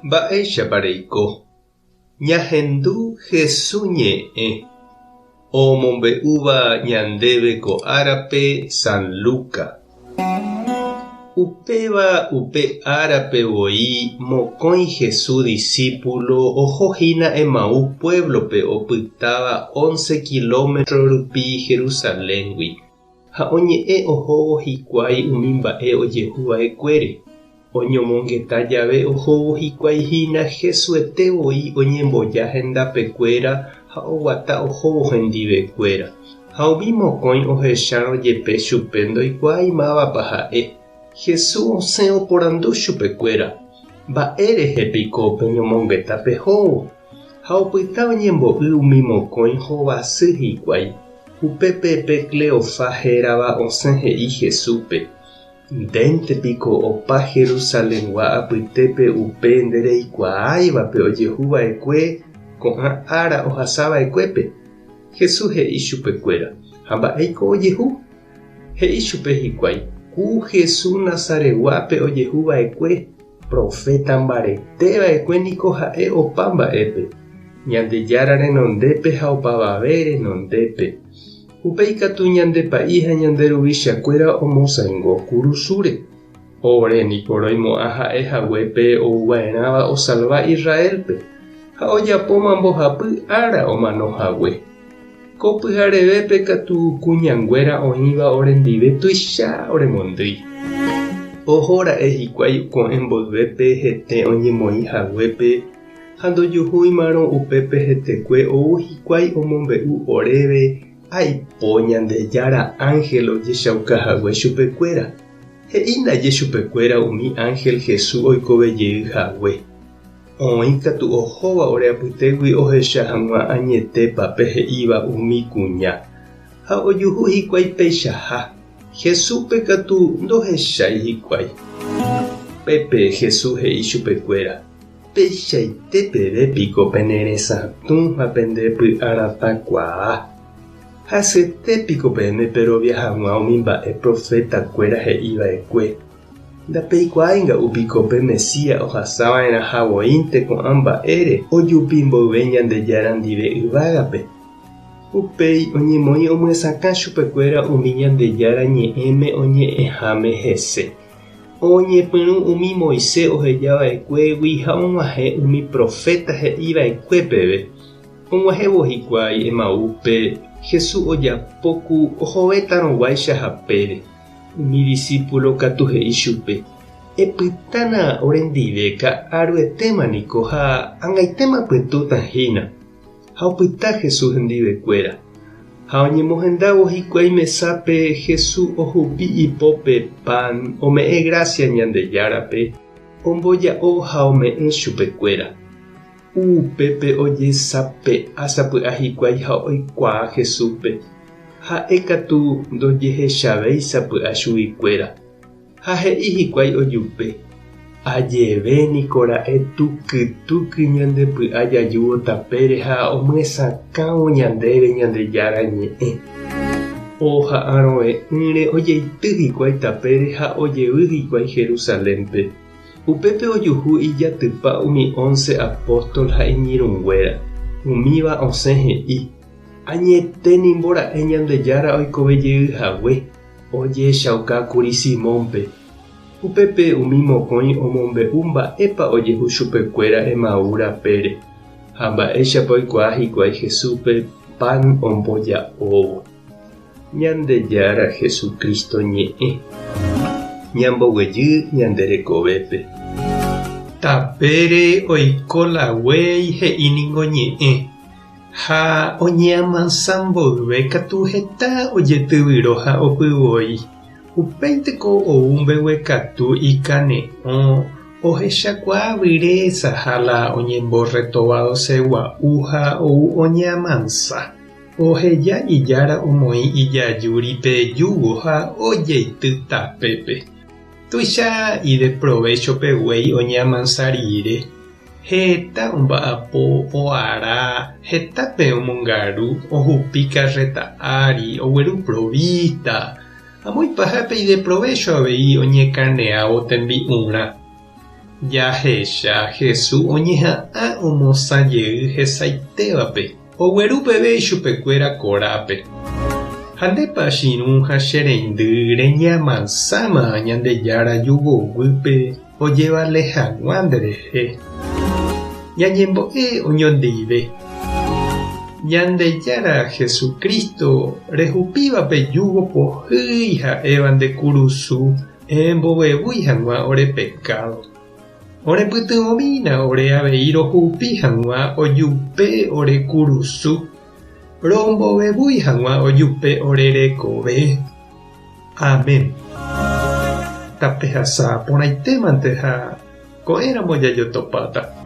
Mba'éichapareiko. Ñahendu Jesús ñe'ẽ omombe'úva ñandéve ko árape San Luca. Upéva upe árapevoi mokõi Jesús discípulo ohohína Emaú pueblope opytáva 11 kilómetros rupi Jerusaléngui. Ha oñe'ẽ ohóvo hikuái umi mba'e ojehuva'ekuére. Oñomongeta jave ohóvo hikuaihína Hesuetevoi oñemboja hendapekuéra ha oguata ohóvo hendivekuéra. Ha umi mokõi ohecharõ jepe chupe ndoikuaa mávapa ha'e. Jesús osẽ oporandu chupekuéra. Mba'érehepiko peñomongeta pehóvo. Ha opyta oñembo'y umi mokõi hovasy hikuái. Upépe Cleofá hérava osẽ he'i Jesúspe. Ndéntepiko opa Jerusaléngua apytépe upe ndereikuaáivape ojehuva'ekue ko'ã ára ohasava'ekuépe. Jesús he'i chupekuéra. Ha mba'éiko ojehu? He'i chupe hikuái. Ku Jesús Nazareguápe ojehuva'ekue. Profeta mbareteva'ekue niko ha'e opa mba'épe. Ñandejára renondépe ha opavave renondépe. Upéi katu ñandepa'i ha ñanderuvichakuéra omosãingo kurusúre. Ore niko roimo'ã ha'ehaguépe ouva'erãva osalva Israelpe. Ha ojapóma mbohapy ára omanohague. Ko pyharevépe katu kuñanguéra oĩva orendive tuicha oremondýi. Ohóra'e hikuái ko'ẽ mboyvépe hete oñemoĩhaguépe ha ndojuhúimarõ upépe hetekue ou hikuái omombe'u oréve aipo ñandejára ángel ojechaukahague chupekuéra. He'ínaje chupekuéra umi ángel Jesús oikovejeyhague. Oĩ katu ohóva ore apytégui ohecha hag̃ua añetépape he'íva umi kuña. Ha ojuhu hikuái peichaha. Jesúspe katu ndohechái hikuái. Pépe Jesús he'i chupekuéra. Peichaite pevépiko peneresãtũ ha pendepy aratakuaa. Hasyetépiko peẽme rovia hag̃ua umi mba'e profetakuéra he'iva'ekue. Ndapeikuaáinga'upiko pe Mesías ohasava'erã havoínte ko'ã mba'ére ojupi mboyve ñandejára ndive yvágape. Upéi oñemoĩ omyesãka chupekuéra umi ñandejára ñe'ẽme oñe'ẽháme hese. Oñepyrũ umi Moisés ohejava'ekuégui ha og̃uahẽ umi profeta he'iva'ekue peve. Og̃uahẽvo hikuái Emaúpe Jesús ojapoku ohovétarõguáicha hapére. Umi discípulo katu he'i chupe. Epytána orendivéka aruetémaniko ha angaitéma pytũtahína. Ha opyta Jesús hendivekuéra. Ha oñemohendávo hikuái mesápe Jesús ohupi ipópe pan ome'ẽ gracia ñandejárape omboja'o ha ome'ẽ chupekuéra. Upépe ojesape asapy'a hikuái ha oikuaa Jesúspe. Ha'e katu ndojehechavéi sapy'a chugui-kuéra. Ha he'i hikuái ojupe. Ajevéniko ra'e tukytúky ñandepy'a jajúvo tapére ha omyesãkávo ñandéve ñandejára ñe'ẽ. Oha'ãrõe ýre ojeity hikuái tapére ha ojevy hikuái Jerusalénpe. Upépe ojuhu ijatypa umi 11 apóstol ha iñirũnguéra. Umíva osẽ he'i. Añeténimbo ra'e ñandejára oikovejeyhague. Ojechaukákuri Simónpe. Upépe umi mokõi omombe'u mba'épa ojehu chupekuéra Emaú rapére. Ha mba'éichapa oikuaa hikuái Jesúspe pan omboja'óvo. Ñandejára Jesukristo ñe'ẽ. Ñamboguejy ñanderekovépe. Tapére oikolaguéi he'íningo ñe'ẽ. Ha oñeamansa mboyve katu heta ojetyvyro ha opyvoi. Upéinteko ou mbeguekatu ikane'õ ohechakuaa sahala oñemborretovado segua'u ha ou oñeamansa. Oheja ijára omoĩ ijajúri pejúvo ha ojeity tapépe. Tuicha ide provecho peguéi oñeamansa rire. Heta omba'apo oara hetape omongaru ohupi carreta ári ogueru provista. Amoipahápe ide provecho avei oñekarneávo tembi'urã. Jahecha Jesús oñeha'ã omosãjey hesaitévape, oguerúpeve chupekuéra korápe. Ha ndépa chiru ha che reindy reñamansáma Ñandejára jugoguýpe ojevale hag̃ua nderehe. Ñañembo'e oñondive. Ñandejára Jesucristo rehupívape jugo pohýi ha'éva nde kurusu embovevúi hag̃ua ore pecado. Orepytyvõmína ore avei rohupi hag̃ua ojupe ore kurusu. Rombovevúi hag̃ua ojupe ore rekove. Amén. Tapehasa porãitémante ha ko'ẽramo jajotopáta.